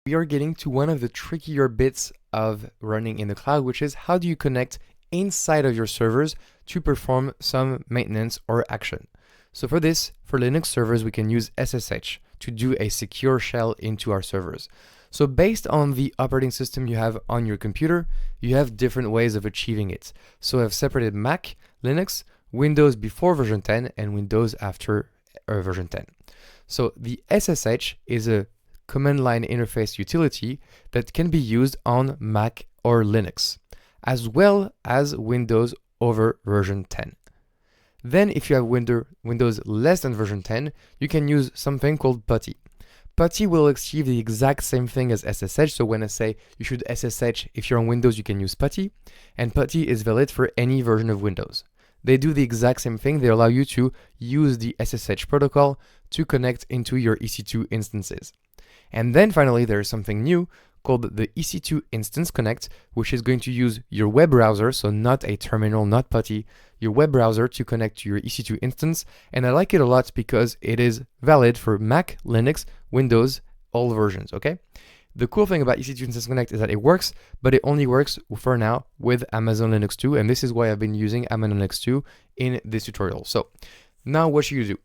We are getting to one of the trickier bits of running in the cloud, which is how do you connect inside of your servers to perform some maintenance or action. So for this, for Linux servers, we can use SSH to do a secure shell into our servers. So based on the operating system you have on your computer, you have different ways of achieving it. So I've separated Mac, Linux, Windows before version 10, and Windows after version 10. So the SSH is a command line interface utility that can be used on Mac or Linux, as well as Windows over version 10. Then if you have Windows less than version 10, you can use something called PuTTY. PuTTY will achieve the exact same thing as SSH, so when I say you should SSH, if you're on Windows, you can use PuTTY, and PuTTY is valid for any version of Windows. They do the exact same thing. They allow you to use the SSH protocol to connect into your EC2 instances. And then finally, there's something new called the EC2 Instance Connect, which is going to use your web browser, so not a terminal, not PuTTY, your web browser to connect to your EC2 instance. And I like it a lot because it is valid for Mac, Linux, Windows, all versions, okay? The cool thing about EC2 Instance Connect is that it works, but it only works for now with Amazon Linux 2, and this is why I've been using Amazon Linux 2 in this tutorial. So now what should you do?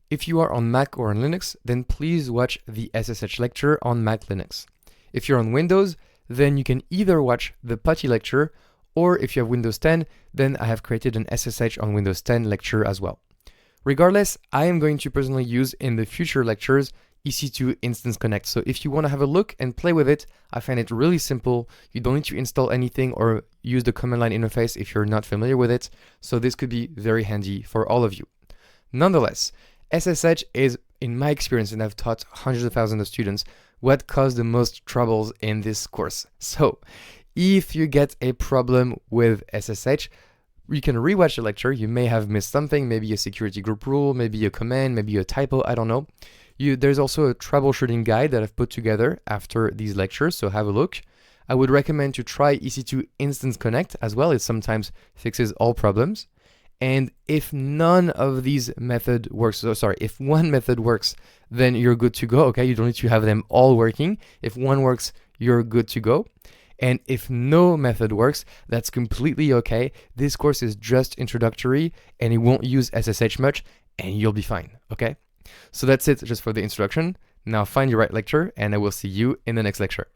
If you are on Mac or on Linux, then please watch the SSH lecture on Mac Linux. If you're on Windows, then you can either watch the PuTTY lecture, or if you have Windows 10, then I have created an SSH on Windows 10 lecture as well. Regardless, I am going to personally use in the future lectures EC2 Instance Connect. So if you want to have a look and play with it, I find it really simple. You don't need to install anything or use the command line interface if you're not familiar with it. So this could be very handy for all of you. Nonetheless, SSH is, in my experience, and I've taught hundreds of thousands of students, what caused the most troubles in this course. So if you get a problem with SSH, you can rewatch the lecture. You may have missed something, maybe a security group rule, maybe a command, maybe a typo, I don't know. There's also a troubleshooting guide that I've put together after these lectures, so have a look. I would recommend to try EC2 Instance Connect as well. It sometimes fixes all problems. And if none of these methods works, if one method works, then you're good to go, okay? You don't need to have them all working. If one works, you're good to go. And if no method works, that's completely okay. This course is just introductory and it won't use SSH much and you'll be fine, okay? So that's it just for the introduction. Now find your right lecture and I will see you in the next lecture.